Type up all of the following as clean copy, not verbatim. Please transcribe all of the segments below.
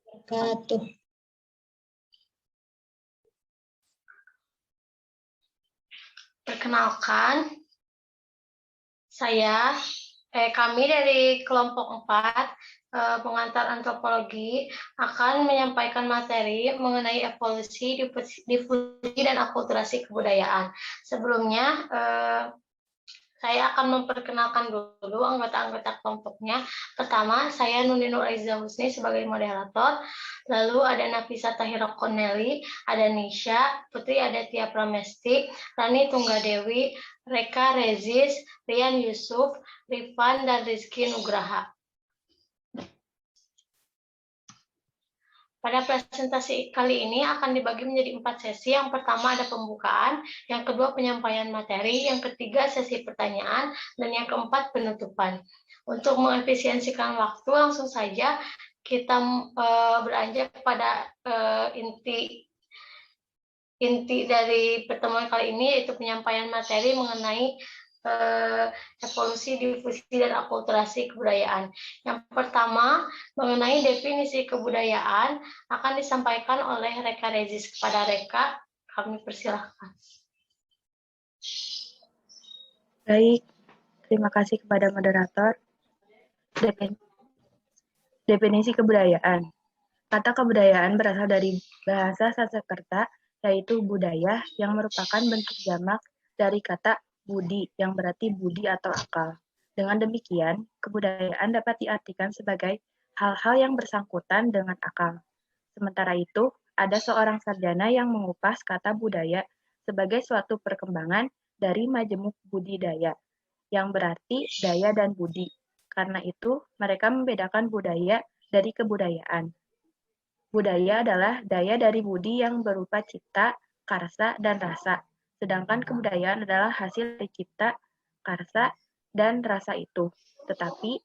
Wabarakatuh. Perkenalkan, kami dari kelompok 4, pengantar antropologi, akan menyampaikan materi mengenai evolusi, difusi, dan akulturasi kebudayaan. Sebelumnya, saya akan memperkenalkan dulu anggota-anggota kelompoknya. Pertama, saya Nuni Nur Aiza Husni sebagai moderator. Lalu ada Nafisa Tahira Koneli, ada Nisha, Putri Adatia Pramesti, Rani Tunggadewi, Reka Rezis, Rian Yusuf, Rifan, dan Rizky Nugraha. Pada presentasi kali ini akan dibagi menjadi 4 sesi. Yang pertama ada pembukaan, yang kedua penyampaian materi, yang ketiga sesi pertanyaan, dan yang keempat penutupan. Untuk mengefisiensikan waktu, langsung saja kita beranjak pada inti dari pertemuan kali ini, yaitu penyampaian materi mengenai evolusi, difusi, dan akulturasi kebudayaan. Yang pertama, mengenai definisi kebudayaan akan disampaikan oleh Reka Rezis. Kepada Reka, kami persilahkan. Baik, terima kasih kepada moderator. Definisi kebudayaan. Kata kebudayaan berasal dari bahasa Sanskerta, yaitu budaya, yang merupakan bentuk jamak dari kata budi, yang berarti budi atau akal. Dengan demikian, kebudayaan dapat diartikan sebagai hal-hal yang bersangkutan dengan akal. Sementara itu, ada seorang sarjana yang mengupas kata budaya sebagai suatu perkembangan dari majemuk budidaya, yang berarti daya dan budi. Karena itu, mereka membedakan budaya dari kebudayaan. Budaya adalah daya dari budi yang berupa cipta, karsa, dan rasa. Sedangkan kebudayaan adalah hasil dari cipta, karsa, dan rasa itu. Tetapi,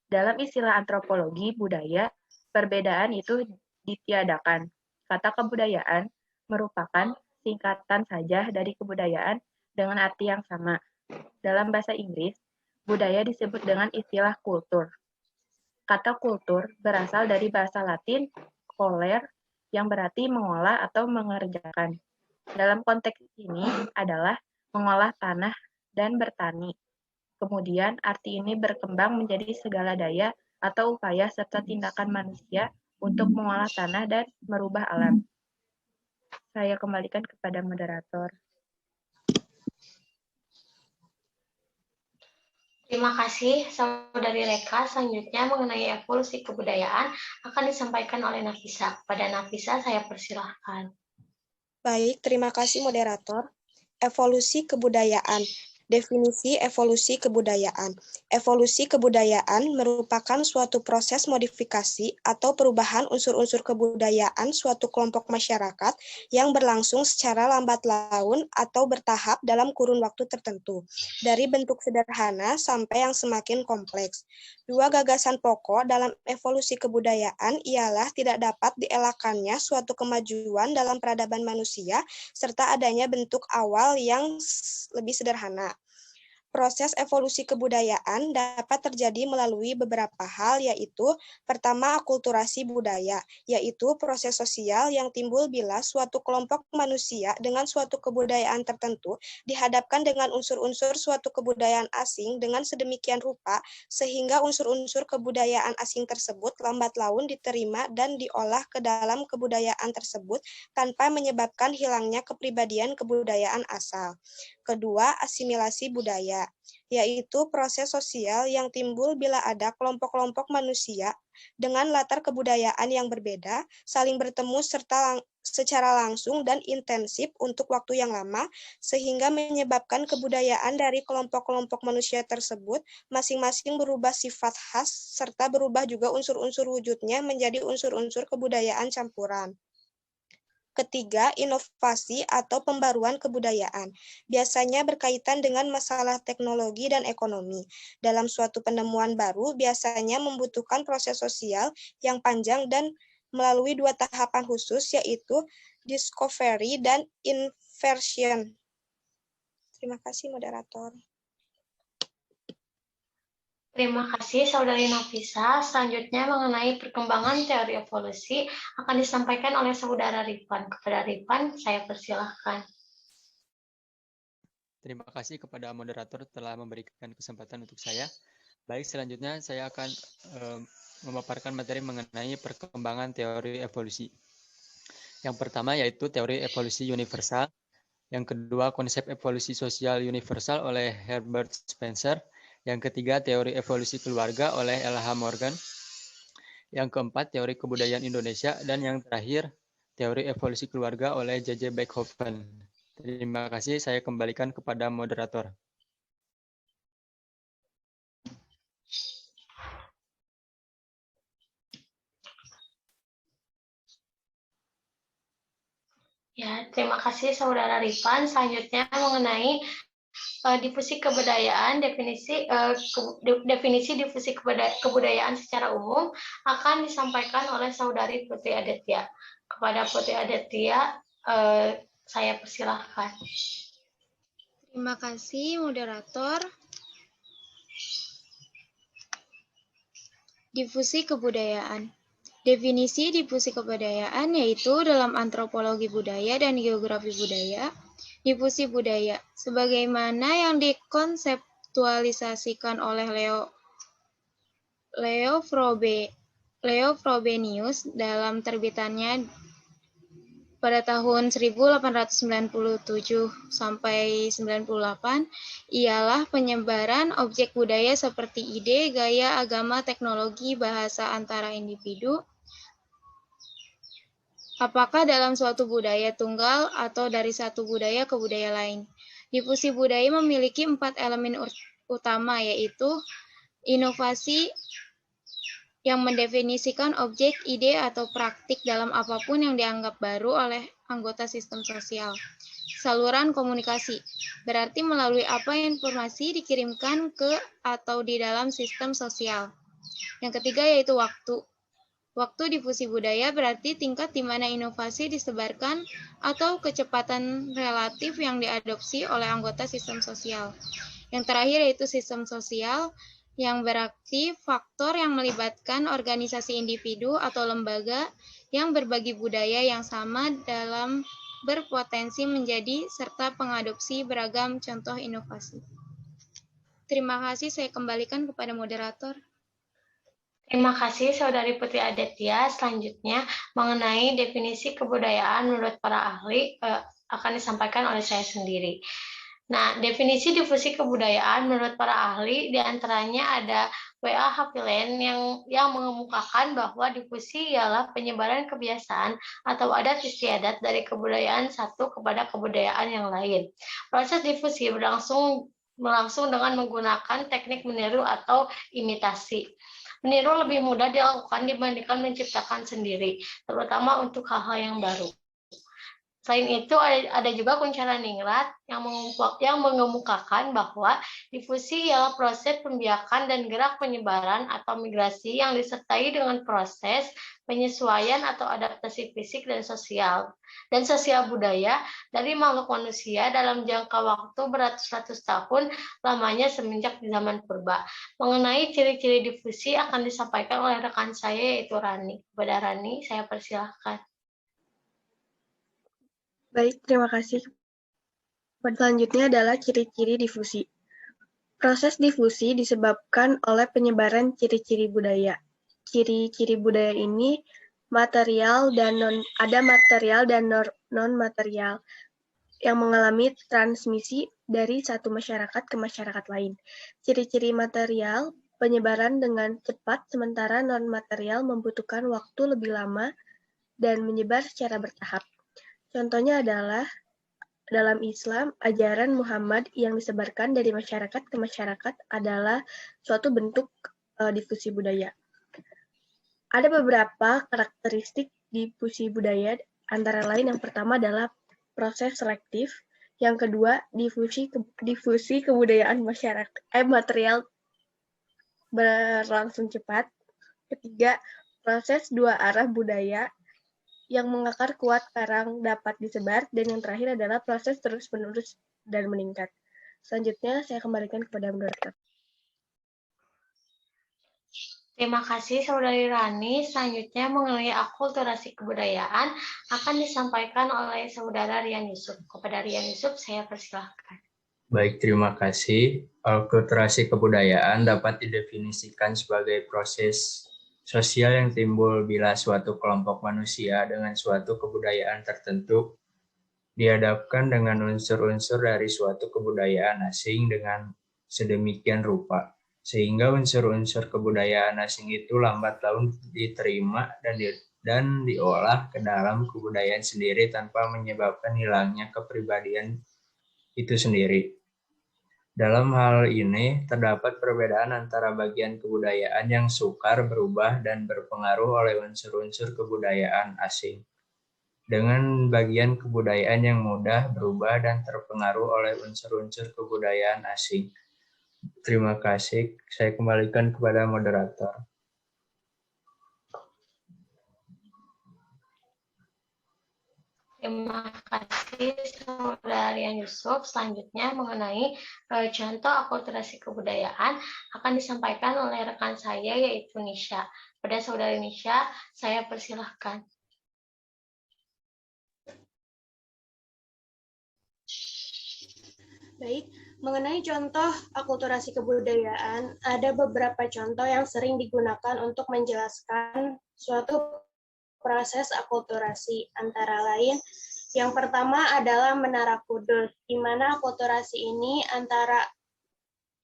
dalam istilah antropologi budaya, perbedaan itu ditiadakan. Kata kebudayaan merupakan singkatan saja dari kebudayaan dengan arti yang sama. Dalam bahasa Inggris, budaya disebut dengan istilah kultur. Kata kultur berasal dari bahasa Latin coler, yang berarti mengolah atau mengerjakan. Dalam konteks ini adalah mengolah tanah dan bertani. Kemudian arti ini berkembang menjadi segala daya atau upaya serta tindakan manusia untuk mengolah tanah dan merubah alam. Saya kembalikan kepada moderator. Terima kasih, Saudari Reka. Selanjutnya mengenai evolusi kebudayaan akan disampaikan oleh Nafisa. Pada Nafisa, saya persilahkan. Baik, terima kasih moderator. Evolusi kebudayaan. Definisi evolusi kebudayaan. Evolusi kebudayaan merupakan suatu proses modifikasi atau perubahan unsur-unsur kebudayaan suatu kelompok masyarakat yang berlangsung secara lambat laun atau bertahap dalam kurun waktu tertentu, dari bentuk sederhana sampai yang semakin kompleks. Dua gagasan pokok dalam evolusi kebudayaan ialah tidak dapat dielakkannya suatu kemajuan dalam peradaban manusia serta adanya bentuk awal yang lebih sederhana. Proses evolusi kebudayaan dapat terjadi melalui beberapa hal, yaitu pertama, akulturasi budaya, yaitu proses sosial yang timbul bila suatu kelompok manusia dengan suatu kebudayaan tertentu dihadapkan dengan unsur-unsur suatu kebudayaan asing dengan sedemikian rupa sehingga unsur-unsur kebudayaan asing tersebut lambat laun diterima dan diolah ke dalam kebudayaan tersebut tanpa menyebabkan hilangnya kepribadian kebudayaan asal. Kedua, asimilasi budaya, yaitu proses sosial yang timbul bila ada kelompok-kelompok manusia dengan latar kebudayaan yang berbeda, saling bertemu secara langsung dan intensif untuk waktu yang lama, sehingga menyebabkan kebudayaan dari kelompok-kelompok manusia tersebut masing-masing berubah sifat khas, serta berubah juga unsur-unsur wujudnya menjadi unsur-unsur kebudayaan campuran. Ketiga, inovasi atau pembaruan kebudayaan. Biasanya berkaitan dengan masalah teknologi dan ekonomi. Dalam suatu penemuan baru, biasanya membutuhkan proses sosial yang panjang dan melalui dua tahapan khusus, yaitu discovery dan inversion. Terima kasih, moderator. Terima kasih Saudari Nafisa. Selanjutnya mengenai perkembangan teori evolusi akan disampaikan oleh Saudara Rifan. Kepada Rifan, saya persilahkan. Terima kasih kepada moderator telah memberikan kesempatan untuk saya. Baik, selanjutnya saya akan memaparkan materi mengenai perkembangan teori evolusi. Yang pertama yaitu teori evolusi universal. Yang kedua, konsep evolusi sosial universal oleh Herbert Spencer. Yang ketiga, teori evolusi keluarga oleh L.H. Morgan. Yang keempat, teori kebudayaan Indonesia. Dan yang terakhir, teori evolusi keluarga oleh J.J. Beckhoven. Terima kasih, saya kembalikan kepada moderator. Ya, terima kasih Saudara Rifan. Selanjutnya mengenai difusi kebudayaan, definisi difusi kebudayaan secara umum akan disampaikan oleh Saudari Putri Aditya. Kepada Putri Aditya, saya persilahkan. Terima kasih, moderator. Difusi kebudayaan. Definisi difusi kebudayaan yaitu dalam antropologi budaya dan geografi budaya, difusi budaya, sebagaimana yang dikonseptualisasikan oleh Leo Frobenius dalam terbitannya pada tahun 1897 sampai 98 ialah penyebaran objek budaya seperti ide, gaya, agama, teknologi, bahasa antara individu, apakah dalam suatu budaya tunggal atau dari satu budaya ke budaya lain. Difusi budaya memiliki 4 elemen utama, yaitu inovasi yang mendefinisikan objek, ide, atau praktik dalam apapun yang dianggap baru oleh anggota sistem sosial. Saluran komunikasi, berarti melalui apa informasi dikirimkan ke atau di dalam sistem sosial. Yang ketiga yaitu waktu. Waktu difusi budaya berarti tingkat di mana inovasi disebarkan atau kecepatan relatif yang diadopsi oleh anggota sistem sosial. Yang terakhir yaitu sistem sosial, yang berarti faktor yang melibatkan organisasi individu atau lembaga yang berbagi budaya yang sama dalam berpotensi menjadi serta pengadopsi beragam contoh inovasi. Terima kasih, saya kembalikan kepada moderator. Terima kasih Saudari Putri Aditya. Selanjutnya mengenai definisi kebudayaan menurut para ahli akan disampaikan oleh saya sendiri. Nah, definisi difusi kebudayaan menurut para ahli diantaranya ada W.A. Haviland yang mengemukakan bahwa difusi ialah penyebaran kebiasaan atau adat istiadat dari kebudayaan satu kepada kebudayaan yang lain. Proses difusi berlangsung dengan menggunakan teknik meniru atau imitasi. Meniru lebih mudah dilakukan dibandingkan menciptakan sendiri, terutama untuk hal-hal yang baru. Selain itu, ada juga Kuncharaningrat yang mengemukakan bahwa difusi ialah proses pembiakan dan gerak penyebaran atau migrasi yang disertai dengan proses penyesuaian atau adaptasi fisik dan sosial budaya dari makhluk manusia dalam jangka waktu beratus-ratus tahun lamanya semenjak di zaman purba. Mengenai ciri-ciri difusi akan disampaikan oleh rekan saya yaitu Rani. Kepada Rani, saya persilahkan. Baik, terima kasih. Selanjutnya adalah ciri-ciri difusi. Proses difusi disebabkan oleh penyebaran ciri-ciri budaya. Ciri-ciri budaya ini material dan non-material yang mengalami transmisi dari satu masyarakat ke masyarakat lain. Ciri-ciri material penyebaran dengan cepat, sementara non-material membutuhkan waktu lebih lama dan menyebar secara bertahap. Contohnya adalah dalam Islam, ajaran Muhammad yang disebarkan dari masyarakat ke masyarakat adalah suatu bentuk difusi budaya. Ada beberapa karakteristik difusi budaya, antara lain yang pertama adalah proses selektif, yang kedua difusi kebudayaan material berlangsung cepat, ketiga proses dua arah budaya yang mengakar kuat karang dapat disebar, dan yang terakhir adalah proses terus-menerus dan meningkat. Selanjutnya, saya kembalikan kepada moderator. Terima kasih Saudari Rani. Selanjutnya mengenai akulturasi kebudayaan akan disampaikan oleh Saudara Rian Yusuf. Kepada Rian Yusuf saya persilahkan. Baik, terima kasih. Akulturasi kebudayaan dapat didefinisikan sebagai proses sosial yang timbul bila suatu kelompok manusia dengan suatu kebudayaan tertentu dihadapkan dengan unsur-unsur dari suatu kebudayaan asing dengan sedemikian rupa, sehingga unsur-unsur kebudayaan asing itu lambat laun diterima dan diolah ke dalam kebudayaan sendiri tanpa menyebabkan hilangnya kepribadian itu sendiri. Dalam hal ini, terdapat perbedaan antara bagian kebudayaan yang sukar berubah dan berpengaruh oleh unsur-unsur kebudayaan asing, dengan bagian kebudayaan yang mudah berubah dan terpengaruh oleh unsur-unsur kebudayaan asing. Terima kasih. Saya kembalikan kepada moderator. Terima kasih Saudara Rian Yusuf. Selanjutnya mengenai contoh akulturasi kebudayaan akan disampaikan oleh rekan saya yaitu Nisha. Pada Saudara Nisha, saya persilahkan. Baik, mengenai contoh akulturasi kebudayaan, ada beberapa contoh yang sering digunakan untuk menjelaskan suatu proses akulturasi, antara lain yang pertama adalah Menara Kudus, di mana akulturasi ini antara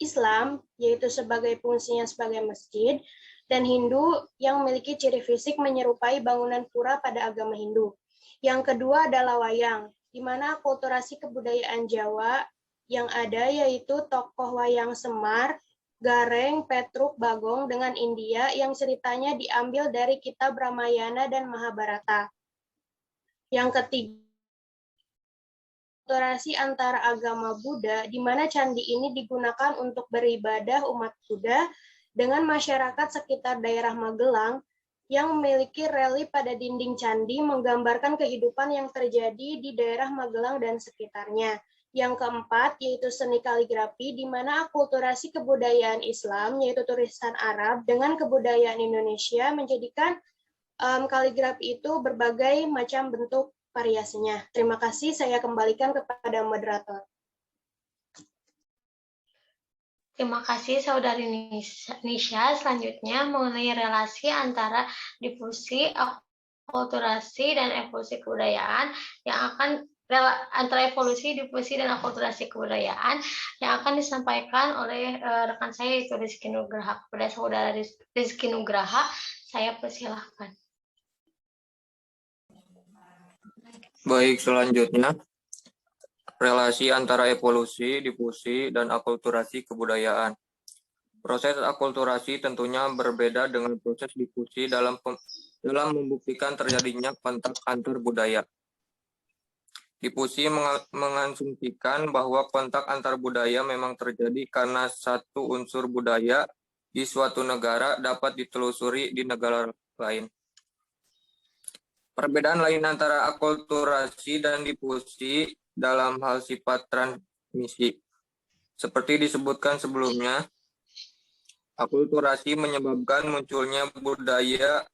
Islam, yaitu sebagai fungsinya sebagai masjid, dan Hindu yang memiliki ciri fisik menyerupai bangunan pura pada agama Hindu. Yang kedua adalah wayang, di mana akulturasi kebudayaan Jawa yang ada yaitu tokoh wayang Semar, Gareng, Petruk, Bagong dengan India yang ceritanya diambil dari kitab Ramayana dan Mahabharata. Yang ketiga, akulturasi antara agama Buddha, di mana candi ini digunakan untuk beribadah umat Buddha dengan masyarakat sekitar daerah Magelang yang memiliki relief pada dinding candi menggambarkan kehidupan yang terjadi di daerah Magelang dan sekitarnya. Yang keempat, yaitu seni kaligrafi, di mana akulturasi kebudayaan Islam, yaitu tulisan Arab, dengan kebudayaan Indonesia, menjadikan kaligrafi itu berbagai macam bentuk variasinya. Terima kasih, saya kembalikan kepada moderator. Terima kasih Saudari Nisha. Selanjutnya mengenai relasi antara difusi, akulturasi, dan evolusi kebudayaan yang akan antara evolusi, difusi, dan akulturasi kebudayaan yang akan disampaikan oleh rekan saya yaitu Rizky Nugraha. Kepada Saudara Rizky Nugraha, saya persilahkan. Baik, selanjutnya relasi antara evolusi, difusi, dan akulturasi kebudayaan. Proses akulturasi tentunya berbeda dengan proses difusi dalam membuktikan terjadinya kontak antar budaya. Difusi mengasumsikan bahwa kontak antar budaya memang terjadi karena satu unsur budaya di suatu negara dapat ditelusuri di negara lain. Perbedaan lain antara akulturasi dan difusi dalam hal sifat transmisi. Seperti disebutkan sebelumnya, akulturasi menyebabkan munculnya budaya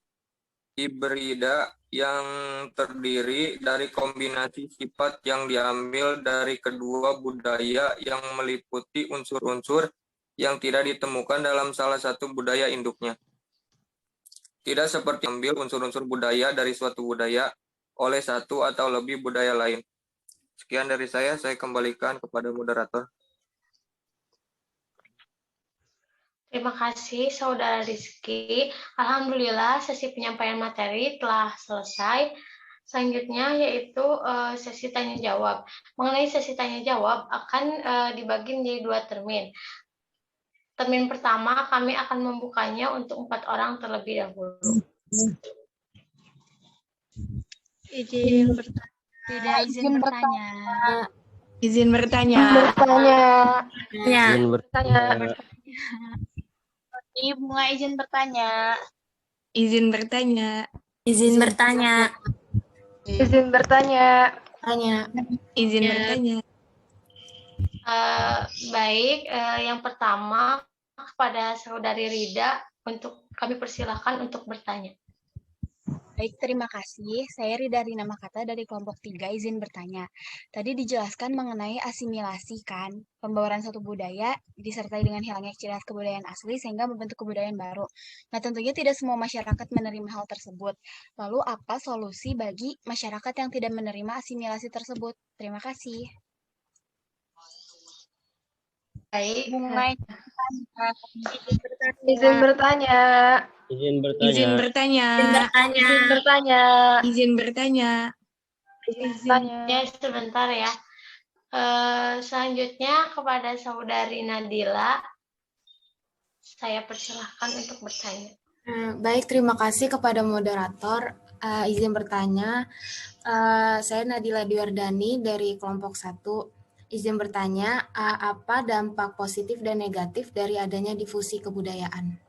hibrida yang terdiri dari kombinasi sifat yang diambil dari kedua budaya yang meliputi unsur-unsur yang tidak ditemukan dalam salah satu budaya induknya. Tidak seperti ambil unsur-unsur budaya dari suatu budaya oleh satu atau lebih budaya lain. Sekian dari saya kembalikan kepada moderator. Terima kasih Saudara Rizky. Alhamdulillah sesi penyampaian materi telah selesai. Selanjutnya yaitu sesi tanya jawab. Mengenai sesi tanya jawab akan dibagi menjadi 2 termin. Termin pertama kami akan membukanya untuk 4 orang terlebih dahulu. Izin bertanya. Izin bertanya. Ibu Bunga izin bertanya. Izin bertanya. Izin bertanya. Izin bertanya. Tanya. Izin bertanya. Baik, yang pertama kepada Saudari Rida untuk kami persilahkan untuk bertanya. Baik, terima kasih. Saya Rida Rina Makata dari kelompok 3, izin bertanya. Tadi dijelaskan mengenai asimilasi kan, pembawaan satu budaya disertai dengan hilangnya ciri khas kebudayaan asli sehingga membentuk kebudayaan baru. Nah, tentunya tidak semua masyarakat menerima hal tersebut. Lalu apa solusi bagi masyarakat yang tidak menerima asimilasi tersebut? Terima kasih. Baik, Mulai Izin bertanya. Izin bertanya. Izin bertanya. Izin bertanya. Izin bertanya. Izin bertanya. ya sebentar ya. Selanjutnya kepada Saudari Nadila, saya persilahkan untuk bertanya. Baik, terima kasih kepada moderator. Izin bertanya, saya Nadila Diwardani dari kelompok 1. Izin bertanya, apa dampak positif dan negatif dari adanya difusi kebudayaan?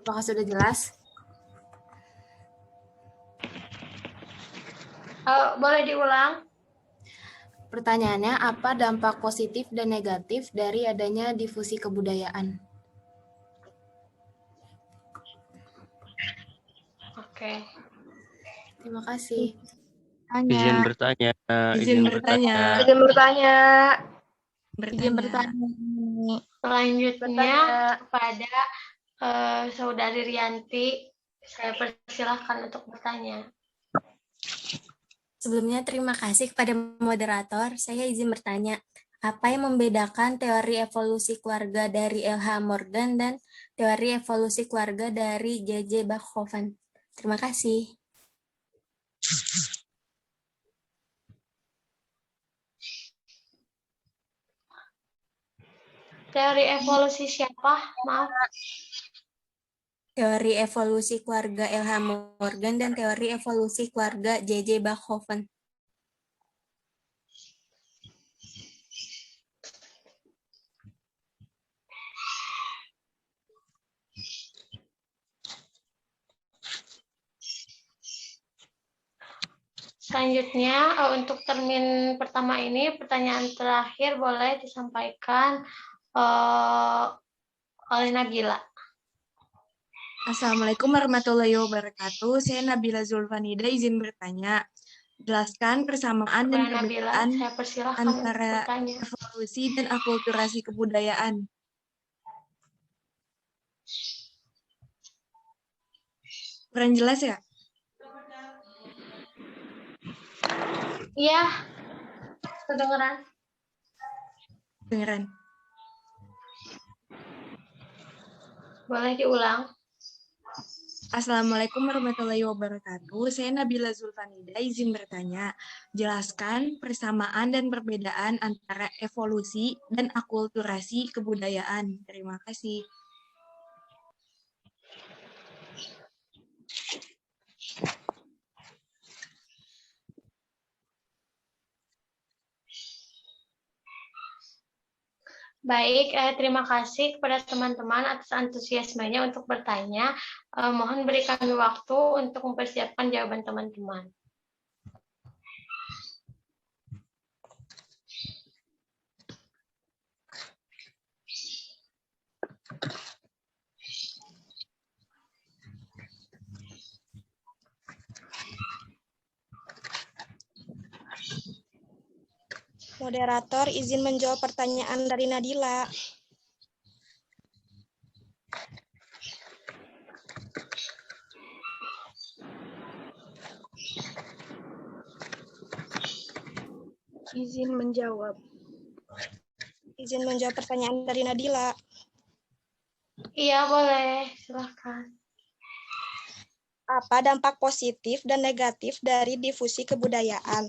Apakah sudah jelas? Boleh diulang? Pertanyaannya, apa dampak positif dan negatif dari adanya difusi kebudayaan? Oke. Terima kasih. Izin bertanya. Izin bertanya. Izin bertanya. Izin bertanya. Selanjutnya kepada Saudari Rianti, saya persilahkan untuk bertanya. Sebelumnya terima kasih kepada moderator. Saya izin bertanya, apa yang membedakan teori evolusi keluarga dari L.H. Morgan dan teori evolusi keluarga dari J.J. Bachofen? Terima kasih. Teori evolusi siapa? Maaf. Teori evolusi keluarga L.H. Morgan dan teori evolusi keluarga J.J. Bachofen. Selanjutnya, untuk termin pertama ini, pertanyaan terakhir boleh disampaikan oleh Nabila. Assalamualaikum warahmatullahi wabarakatuh. Saya Nabila Zulfanida, izin bertanya. Jelaskan persamaan dan Nabila, perbedaan saya persilahkan antara bertanya. evolusi dan akulturasi kebudayaan. Kurang jelas ya? Iya, kedengeran. Dengeran. Boleh diulang. Assalamualaikum warahmatullahi wabarakatuh. Saya Nabila Zulfanida, izin bertanya. Jelaskan persamaan dan perbedaan antara evolusi dan akulturasi kebudayaan. Terima kasih. Baik, terima kasih kepada teman-teman atas antusiasmenya untuk bertanya. Mohon beri kami waktu untuk mempersiapkan jawaban teman-teman. Moderator, izin menjawab pertanyaan dari Nadila. Izin menjawab. Izin menjawab pertanyaan dari Nadila. Iya, boleh. Silakan. Apa dampak positif dan negatif dari difusi kebudayaan?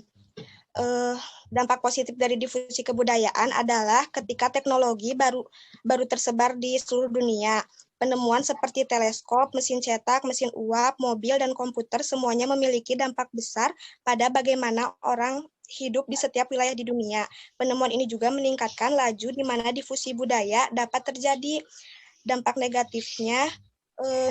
Dampak positif dari difusi kebudayaan adalah ketika teknologi baru tersebar di seluruh dunia. Penemuan seperti teleskop, mesin cetak, mesin uap, mobil, dan komputer semuanya memiliki dampak besar pada bagaimana orang hidup di setiap wilayah di dunia. Penemuan ini juga meningkatkan laju di mana difusi budaya dapat terjadi. Dampak negatifnya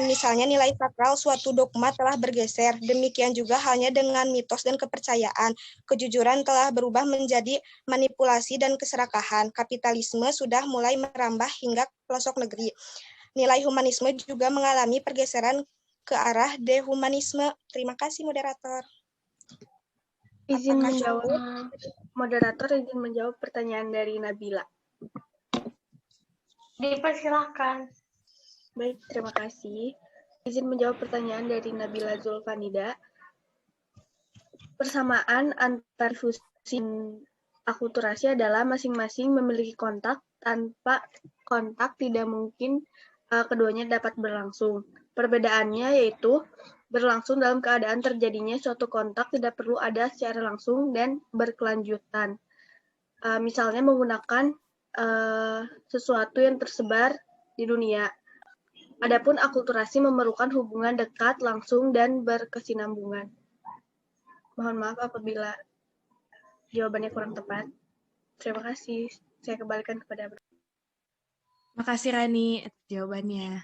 Misalnya nilai sakral suatu dogma telah bergeser. Demikian juga halnya dengan mitos dan kepercayaan. Kejujuran telah berubah menjadi manipulasi dan keserakahan. Kapitalisme sudah mulai merambah hingga pelosok negeri. Nilai humanisme juga mengalami pergeseran ke arah dehumanisme. Terima kasih, moderator. Izin Apakah menjawab, cukup? moderator izin menjawab pertanyaan dari Nabila. Dipersilahkan. Baik, terima kasih. Izin menjawab pertanyaan dari Nabila Zulfanida. Persamaan antar fusi dan akulturasi adalah masing-masing memiliki kontak, tanpa kontak tidak mungkin keduanya dapat berlangsung. Perbedaannya yaitu berlangsung dalam keadaan terjadinya suatu kontak tidak perlu ada secara langsung dan berkelanjutan. Misalnya menggunakan sesuatu yang tersebar di dunia. Adapun akulturasi memerlukan hubungan dekat, langsung, dan berkesinambungan. Mohon maaf apabila jawabannya kurang tepat. Terima kasih. Saya kembalikan kepada Makasih Rani atas jawabannya.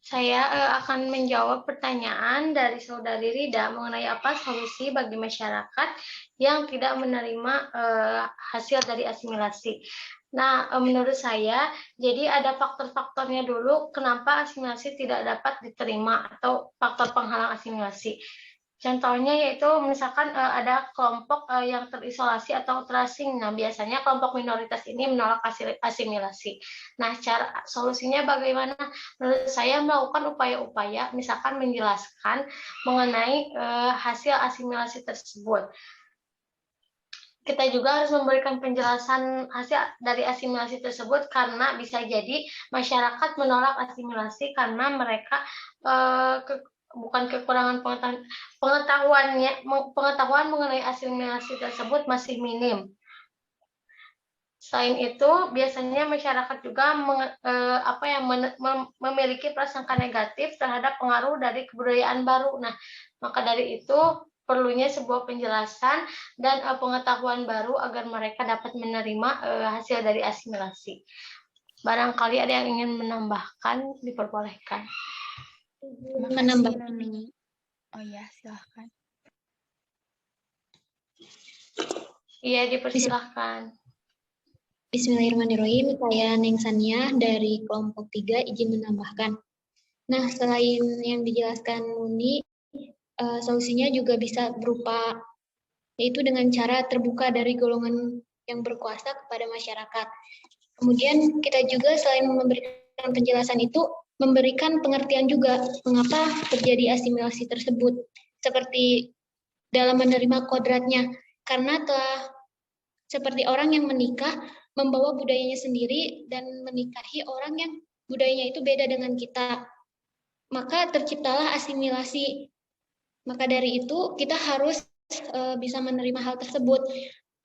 Saya akan menjawab pertanyaan dari Saudari Rida mengenai apa solusi bagi masyarakat yang tidak menerima hasil dari asimilasi. Nah, menurut saya, jadi ada faktor-faktornya dulu kenapa asimilasi tidak dapat diterima atau faktor penghalang asimilasi. Contohnya yaitu misalkan ada kelompok yang terisolasi atau terasing. Nah, biasanya kelompok minoritas ini menolak asimilasi. Nah, cara solusinya bagaimana? Menurut saya melakukan upaya-upaya, misalkan menjelaskan mengenai hasil asimilasi tersebut. Kita juga harus memberikan penjelasan hasil dari asimilasi tersebut karena bisa jadi masyarakat menolak asimilasi karena mereka bukan kekurangan pengetahuan mengenai asimilasi tersebut masih minim. Selain itu, biasanya masyarakat juga memiliki prasangka negatif terhadap pengaruh dari kebudayaan baru. Nah, maka dari itu perlunya sebuah penjelasan dan pengetahuan baru agar mereka dapat menerima hasil dari asimilasi. Barangkali ada yang ingin menambahkan, diperbolehkan. Menambahkan. Oh ya, silahkan. Iya, dipersilahkan. Bismillahirrahmanirrahim, saya Neng Sania dari kelompok 3 izin menambahkan. Nah, selain yang dijelaskan Nuni, solusinya juga bisa berupa yaitu dengan cara terbuka dari golongan yang berkuasa kepada masyarakat. Kemudian kita juga selain memberikan penjelasan itu, memberikan pengertian juga mengapa terjadi asimilasi tersebut, seperti dalam menerima kodratnya, karena telah seperti orang yang menikah membawa budayanya sendiri dan menikahi orang yang budayanya itu beda dengan kita, maka terciptalah asimilasi. Maka dari itu kita harus bisa menerima hal tersebut.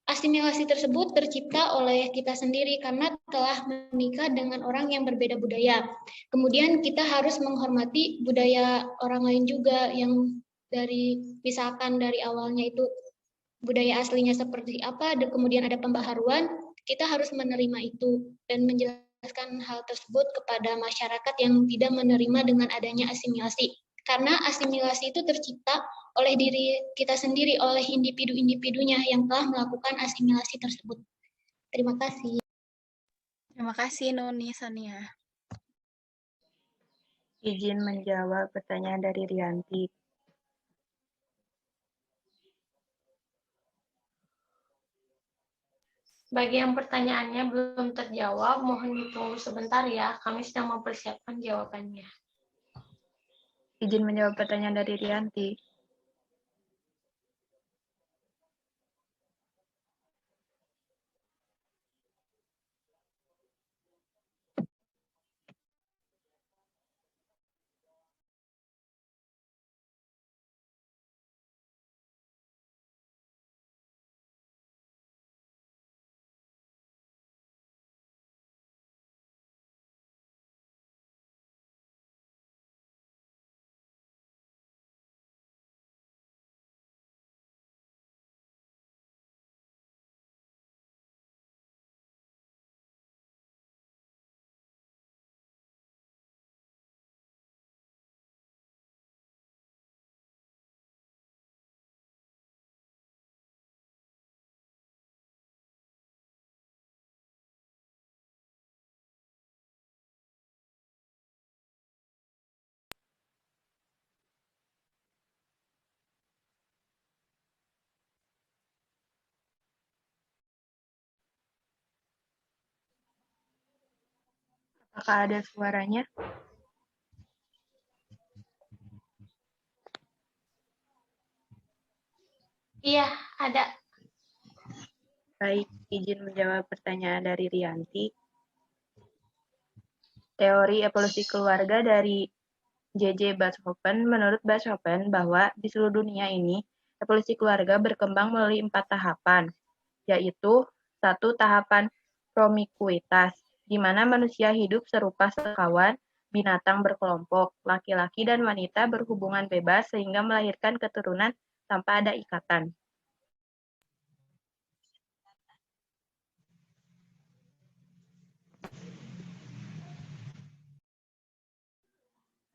Asimilasi tersebut tercipta oleh kita sendiri karena telah menikah dengan orang yang berbeda budaya. Kemudian kita harus menghormati budaya orang lain juga yang misalkan dari awalnya itu budaya aslinya seperti apa, dan kemudian ada pembaharuan, kita harus menerima itu dan menjelaskan hal tersebut kepada masyarakat yang tidak menerima dengan adanya asimilasi. Karena asimilasi itu tercipta oleh diri kita sendiri, oleh individu-individunya yang telah melakukan asimilasi tersebut. Terima kasih. Terima kasih, Nuni Sania. Izin menjawab pertanyaan dari Rianti. Bagi yang pertanyaannya belum terjawab, mohon ditunggu sebentar ya. Kami sedang mempersiapkan jawabannya. Izin menjawab pertanyaan dari Rianti. Apakah ada suaranya? Iya, ada. Baik, izin menjawab pertanyaan dari Rianti. Teori evolusi keluarga dari J.J. Bachofen, menurut Bachofen bahwa di seluruh dunia ini, evolusi keluarga berkembang melalui 4 tahapan, yaitu 1. Tahapan promikuitas, di mana manusia hidup serupa sekawan, binatang berkelompok, laki-laki dan wanita berhubungan bebas sehingga melahirkan keturunan tanpa ada ikatan.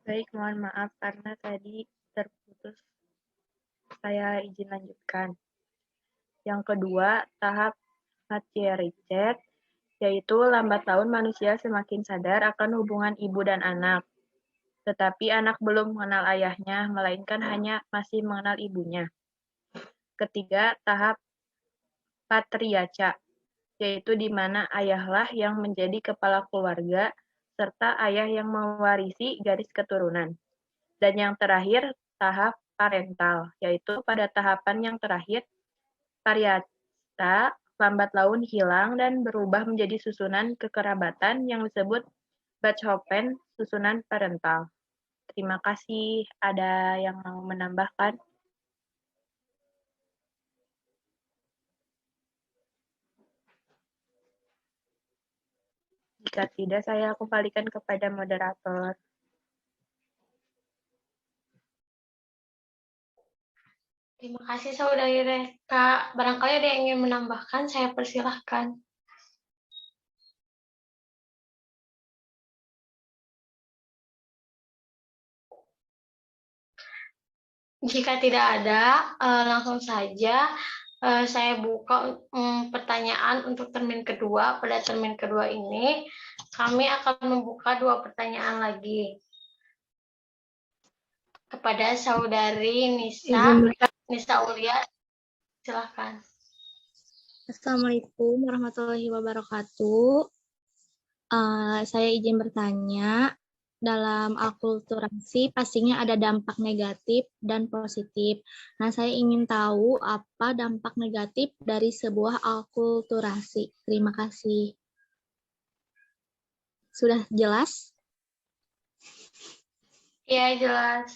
Baik, mohon maaf karena tadi terputus. Saya izin lanjutkan. Yang kedua, tahap Hatje-Ricet, yaitu lambat laun manusia semakin sadar akan hubungan ibu dan anak. Tetapi anak belum mengenal ayahnya, melainkan hanya masih mengenal ibunya. Ketiga, tahap Patriarca, yaitu di mana ayahlah yang menjadi kepala keluarga, serta ayah yang mewarisi garis keturunan. Dan yang terakhir, tahap parental, yaitu pada tahapan yang terakhir, Paryasta lambat laun hilang dan berubah menjadi susunan kekerabatan yang disebut Bachofen susunan parental. Terima kasih. Ada yang mau menambahkan? Jika tidak, saya kembalikan kepada moderator. Terima kasih Saudari Reka. Barangkali ada yang ingin menambahkan, saya persilahkan. Jika tidak ada, langsung saja saya buka pertanyaan untuk termin kedua. Pada termin kedua ini, kami akan membuka 2 pertanyaan lagi. Kepada Saudari Nisa Aulia, silakan. Assalamualaikum warahmatullahi wabarakatuh. Saya izin bertanya, dalam akulturasi pastinya ada dampak negatif dan positif. Nah, saya ingin tahu apa dampak negatif dari sebuah akulturasi. Terima kasih. Sudah jelas? Iya, jelas.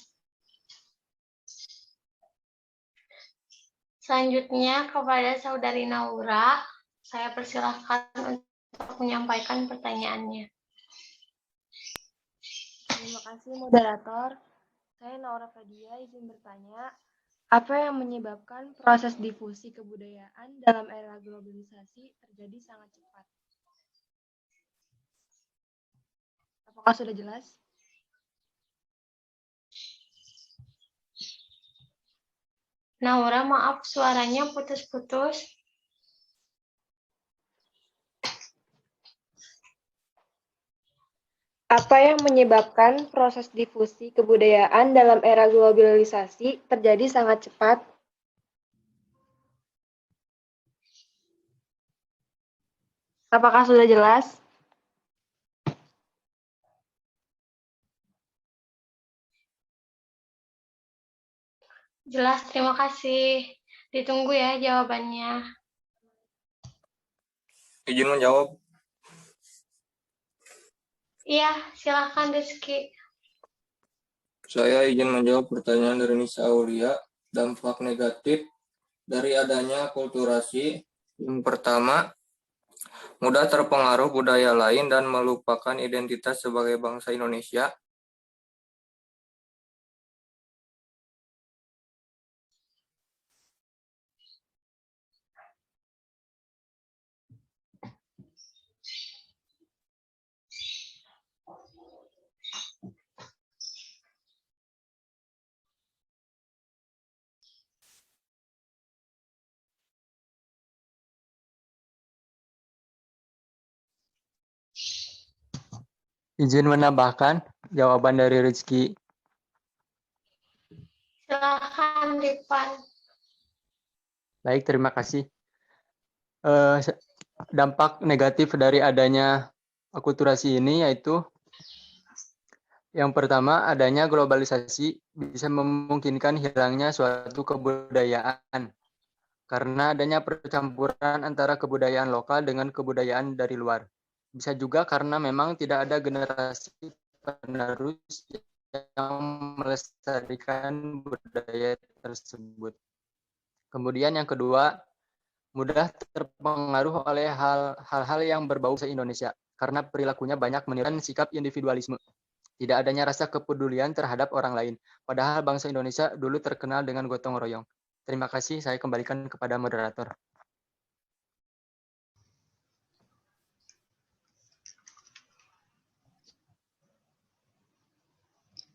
Selanjutnya kepada Saudari Naura, saya persilahkan untuk menyampaikan pertanyaannya. Terima kasih moderator. Saya Naura Fadia izin bertanya, apa yang menyebabkan proses difusi kebudayaan dalam era globalisasi terjadi sangat cepat? Apakah sudah jelas? Naura, maaf suaranya putus-putus. Apa yang menyebabkan proses difusi kebudayaan dalam era globalisasi terjadi sangat cepat? Apakah sudah jelas? Jelas, terima kasih. Ditunggu ya jawabannya. Izin menjawab. Iya, silakan Rizky. Saya izin menjawab pertanyaan dari Nisa Aulia. Dampak negatif dari adanya akulturasi. Yang pertama, mudah terpengaruh budaya lain dan melupakan identitas sebagai bangsa Indonesia. Izin menambahkan jawaban dari Rizky. Silakan, Dipan. Baik, terima kasih. Dampak negatif dari adanya akulturasi ini yaitu yang pertama, adanya globalisasi bisa memungkinkan hilangnya suatu kebudayaan karena adanya percampuran antara kebudayaan lokal dengan kebudayaan dari luar. Bisa juga karena memang tidak ada generasi penerus yang melestarikan budaya tersebut. Kemudian yang kedua, mudah terpengaruh oleh hal-hal yang berbau bahasa Indonesia karena perilakunya banyak menirukan sikap individualisme. Tidak adanya rasa kepedulian terhadap orang lain. Padahal bangsa Indonesia dulu terkenal dengan gotong royong. Terima kasih, saya kembalikan kepada moderator.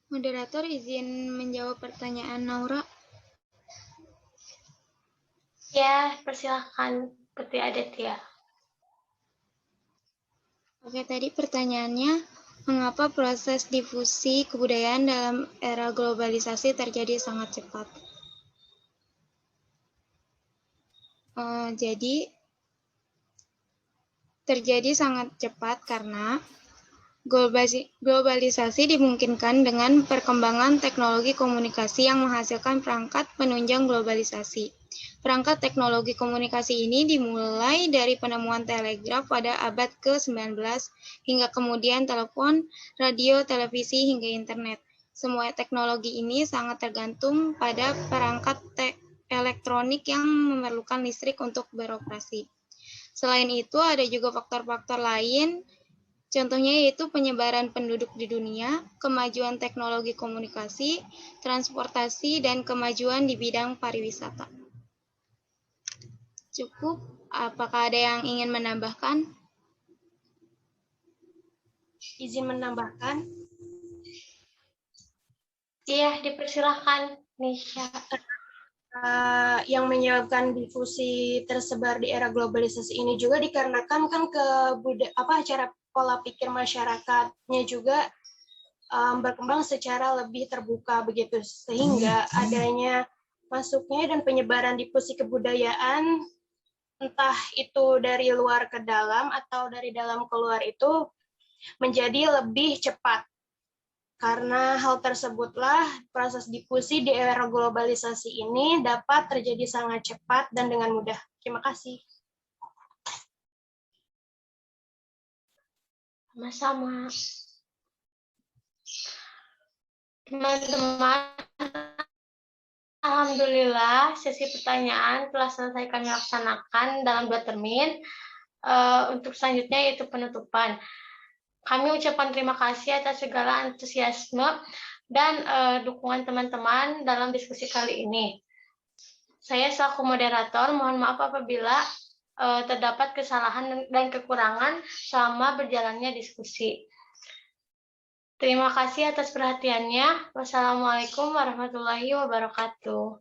Moderator izin menjawab pertanyaan Naura. Ya, persilahkan Putri Aditya. Oke, tadi pertanyaannya, mengapa proses difusi kebudayaan dalam era globalisasi terjadi sangat cepat? Jadi, terjadi sangat cepat karena globalisasi dimungkinkan dengan perkembangan teknologi komunikasi yang menghasilkan perangkat penunjang globalisasi. Perangkat teknologi komunikasi ini dimulai dari penemuan telegraf pada abad ke-19 hingga kemudian telepon, radio, televisi, hingga internet. Semua teknologi ini sangat tergantung pada perangkat elektronik yang memerlukan listrik untuk beroperasi. Selain itu, ada juga faktor-faktor lain. Contohnya yaitu penyebaran penduduk di dunia, kemajuan teknologi komunikasi, transportasi, dan kemajuan di bidang pariwisata. Cukup. Apakah ada yang ingin menambahkan? Izin menambahkan. Iya, dipersilahkan, Nisha. Yang menyebabkan difusi tersebar di era globalisasi ini juga dikarenakan kan cara pola pikir masyarakatnya juga berkembang secara lebih terbuka begitu, sehingga adanya masuknya dan penyebaran difusi kebudayaan entah itu dari luar ke dalam atau dari dalam keluar itu menjadi lebih cepat. Karena hal tersebutlah proses difusi di era globalisasi ini dapat terjadi sangat cepat dan dengan mudah. Terima kasih. Sama-sama. Teman-teman, alhamdulillah sesi pertanyaan telah selesai kami laksanakan dalam 2 termin. Untuk selanjutnya yaitu penutupan. Kami ucapkan terima kasih atas segala antusiasme dan dukungan teman-teman dalam diskusi kali ini. Saya selaku moderator mohon maaf apabila terdapat kesalahan dan kekurangan selama berjalannya diskusi. Terima kasih atas perhatiannya. Wassalamualaikum warahmatullahi wabarakatuh.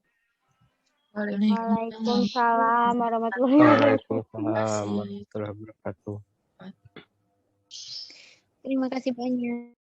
Waalaikumsalam warahmatullahi wabarakatuh. Wabarakatuh. Terima kasih banyak.